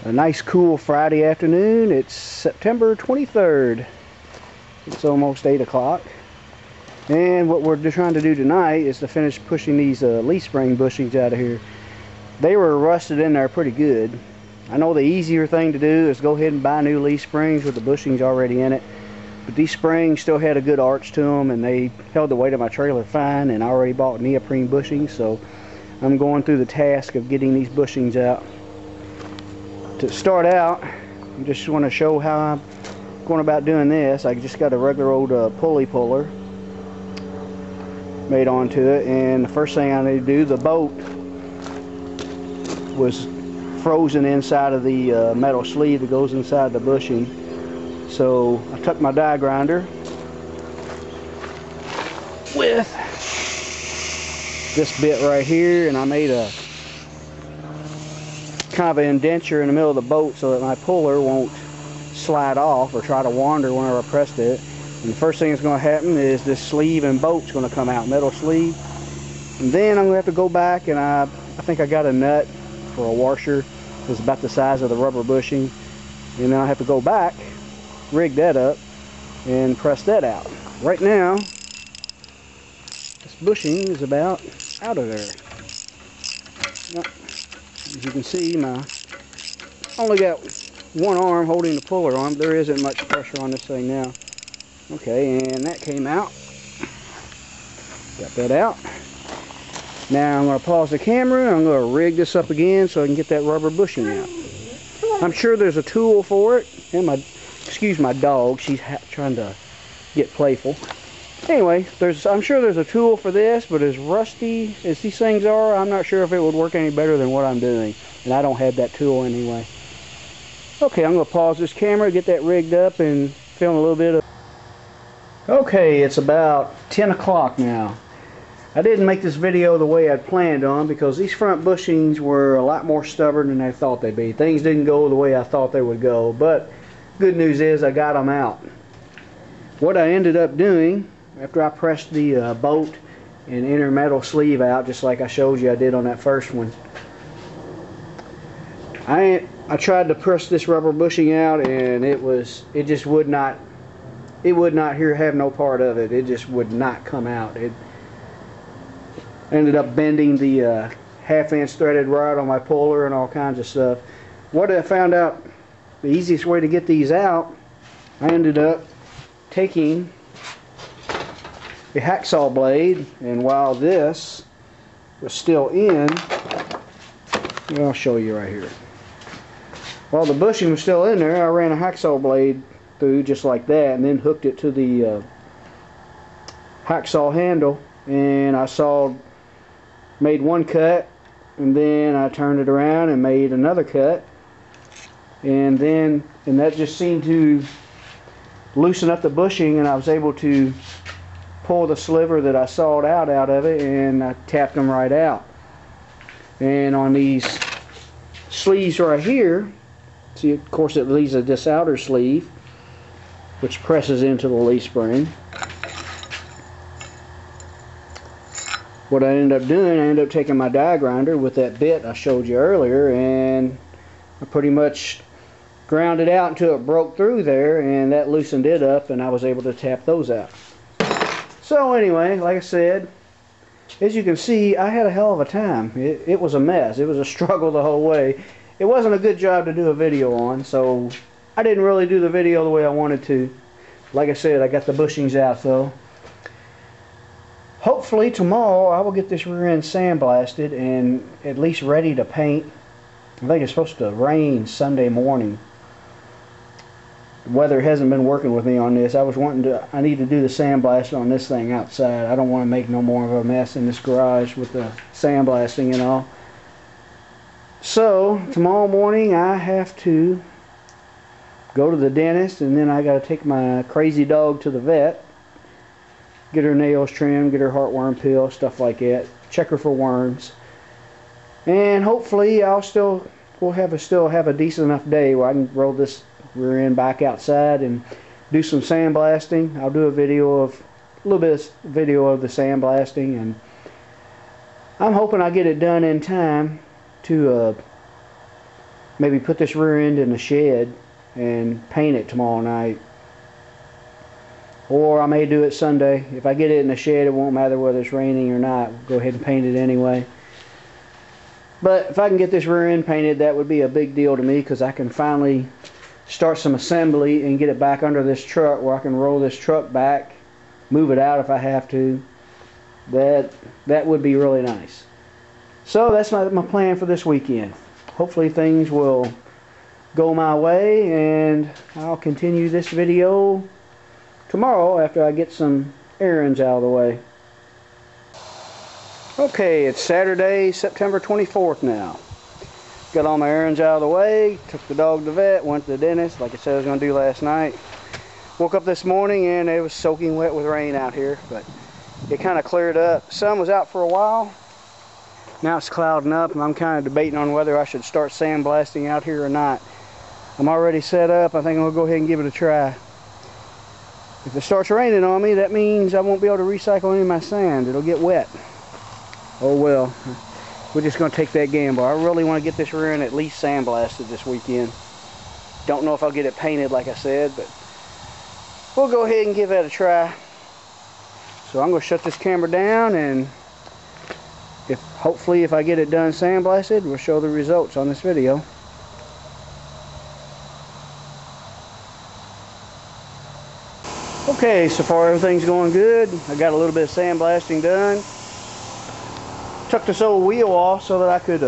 A nice cool Friday afternoon. It's September 23rd. It's almost 8 o'clock. And what we're trying to do tonight is to finish pushing these leaf spring bushings out of here. They were rusted in there pretty good. I know the easier thing to do is go ahead and buy new leaf springs with the bushings already in it. But these springs still had a good arch to them, and they held the weight of my trailer fine, and I already bought neoprene bushings, so I'm going through the task of getting these bushings out. To start out, I just want to show how I'm going about doing this. I just got a regular old pulley puller made onto it, and the first thing I need to do, the bolt was frozen inside of the metal sleeve that goes inside the bushing. So I took my die grinder with this bit right here, and I made a kind of an indenture in the middle of the bolt so that my puller won't slide off or try to wander whenever I pressed it. And the first thing that's going to happen is this sleeve and bolt's going to come out, metal sleeve. And then I'm going to have to go back, and I think I got a nut for a washer. It's about the size of the rubber bushing. And then I have to go back, rig that up, and press that out. Right now, this bushing is about out of there. Now, as you can see, I only got one arm holding the puller on, but there isn't much pressure on this thing now. Okay, and that came out. Got that out. Now I'm going to pause the camera, and I'm going to rig this up again so I can get that rubber bushing out. I'm sure there's a tool for it. And excuse my dog, she's trying to get playful. Anyway, I'm sure there's a tool for this, but as rusty as these things are, I'm not sure if it would work any better than what I'm doing. And I don't have that tool anyway. Okay, I'm going to pause this camera, get that rigged up, and film a little bit of... Okay, it's about 10 o'clock now. I didn't make this video the way I'd planned on because these front bushings were a lot more stubborn than I thought they'd be. Things didn't go the way I thought they would go, but good news is I got them out. What I ended up doing, after I pressed the bolt and inner metal sleeve out, just like I showed you I did on that first one, I tried to press this rubber bushing out, and it just would not have no part of it. It just would not come out. It ended up bending the half-inch threaded rod on my puller and all kinds of stuff. What I found out, the easiest way to get these out, I ended up taking a hacksaw blade, and while this was still in, I'll show you right here. While the bushing was still in there, I ran a hacksaw blade through just like that, and then hooked it to the hacksaw handle, and I made one cut, and then I turned it around and made another cut, and that just seemed to loosen up the bushing, and I was able to pull the sliver that I sawed out of it, and I tapped them right out. And on these sleeves right here, see, of course it leaves this outer sleeve which presses into the leaf spring. What I ended up doing, I ended up taking my die grinder with that bit I showed you earlier, and I pretty much ground it out until it broke through there, and that loosened it up, and I was able to tap those out. So anyway, like I said, as you can see, I had a hell of a time. It was a mess. It was a struggle the whole way. It wasn't a good job to do a video on, so I didn't really do the video the way I wanted to. Like I said, I got the bushings out though. Hopefully tomorrow I will get this rear end sandblasted and at least ready to paint. I think it's supposed to rain Sunday morning. The weather hasn't been working with me on this. I need to do the sandblast on this thing outside. I don't want to make no more of a mess in this garage with the sandblasting and all. So tomorrow morning I have to go to the dentist, and then I got to take my crazy dog to the vet, get her nails trimmed, get her heartworm pill, stuff like that, check her for worms, and hopefully we'll still have a decent enough day where I can roll this rear end back outside and do some sandblasting. I'll do a little bit of video of the sandblasting, and I'm hoping I get it done in time to maybe put this rear end in the shed and paint it tomorrow night. Or I may do it Sunday. If I get it in the shed, it won't matter whether it's raining or not. We'll go ahead and paint it anyway. But if I can get this rear end painted, that would be a big deal to me, because I can finally start some assembly and get it back under this truck where I can roll this truck back, move it out if I have to. That would be really nice. So that's my plan for this weekend. Hopefully things will go my way, and I'll continue this video tomorrow after I get some errands out of the way. Okay, it's Saturday, September 24th now. Got all my errands out of the way, took the dog to the vet, went to the dentist like I said I was going to do last night. Woke up this morning and it was soaking wet with rain out here, but it kind of cleared up. Sun was out for a while. Now it's clouding up, and I'm kind of debating on whether I should start sandblasting out here or not. I'm already set up. I think I'm going to go ahead and give it a try. If it starts raining on me, that means I won't be able to recycle any of my sand. It'll get wet. Oh well, we're just going to take that gamble. I really want to get this rear end at least sandblasted this weekend. Don't know if I'll get it painted like I said, but we'll go ahead and give that a try. So I'm going to shut this camera down, and hopefully if I get it done sandblasted, we'll show the results on this video. Okay, so far everything's going good. I got a little bit of sandblasting done. Took this old wheel off so that I could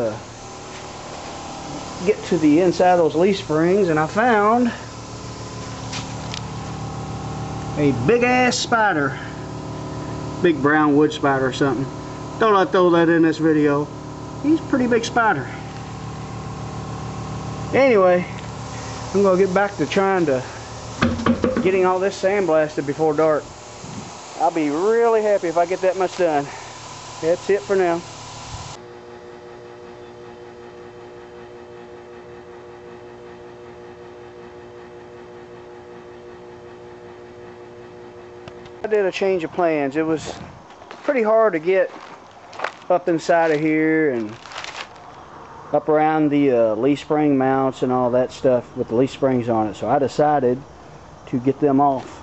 get to the inside of those leaf springs, and I found a big ass spider. Big brown wood spider or something. Thought I'd throw that in this video. He's a pretty big spider. Anyway, I'm going to get back to trying to getting all this sandblasted before dark. I'll be really happy if I get that much done. That's it for now. I did a change of plans. It was pretty hard to get up inside of here and up around the leaf spring mounts and all that stuff with the leaf springs on it. So I decided to get them off.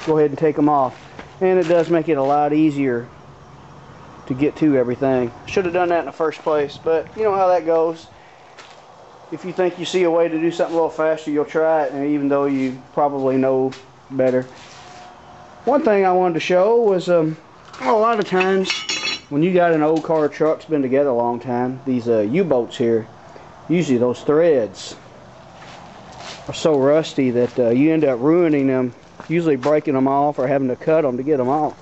Go ahead and take them off. And it does make it a lot easier to get to everything. Should have done that in the first place, but you know how that goes. If you think you see a way to do something a little faster, you'll try it, and even though you probably know better. One thing I wanted to show was a lot of times when you got an old car or truck that's been together a long time, these U-bolts here, usually those threads are so rusty that you end up ruining them, usually breaking them off or having to cut them to get them off.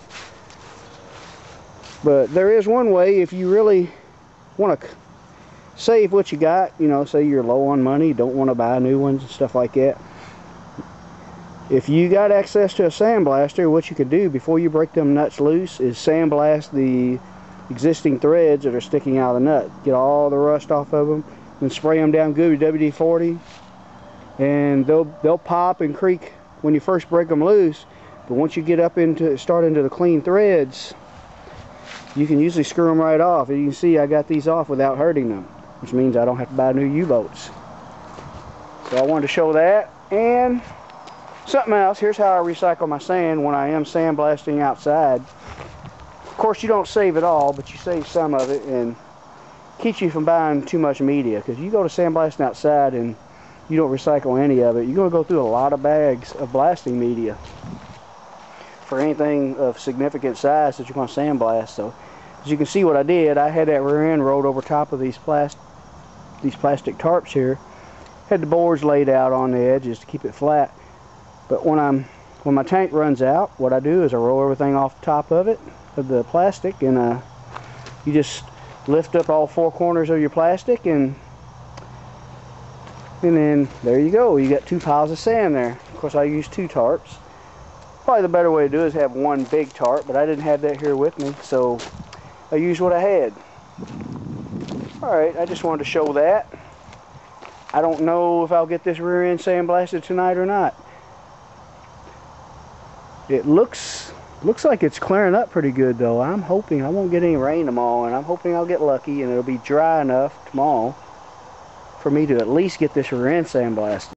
But there is one way if you really want to save what you got, you know, say you're low on money, don't want to buy new ones and stuff like that. If you got access to a sandblaster, what you could do before you break them nuts loose is sandblast the existing threads that are sticking out of the nut. Get all the rust off of them and spray them down good with WD-40, and they'll pop and creak when you first break them loose, but once you get up into the clean threads, you can usually screw them right off. And you can see I got these off without hurting them, which means I don't have to buy new U-bolts. So I wanted to show that. And something else, here's how I recycle my sand when I am sandblasting outside. Of course, you don't save it all, but you save some of it, and keeps you from buying too much media. Because you go to sandblasting outside and you don't recycle any of it, you're going to go through a lot of bags of blasting media for anything of significant size that you're going to sandblast. So, as you can see what I did, I had that rear end rolled over top of these plastic tarps here. Had the boards laid out on the edges to keep it flat. But when my tank runs out, what I do is I roll everything off the top of it, of the plastic, and you just lift up all four corners of your plastic, and then there you go. You got two piles of sand there. Of course, I use two tarps. Probably the better way to do it is have one big tarp, but I didn't have that here with me, so I used what I had. Alright, I just wanted to show that. I don't know if I'll get this rear end sandblasted tonight or not. It looks like it's clearing up pretty good, though. I'm hoping I won't get any rain tomorrow, and I'm hoping I'll get lucky and it'll be dry enough tomorrow for me to at least get this rear end sandblasted.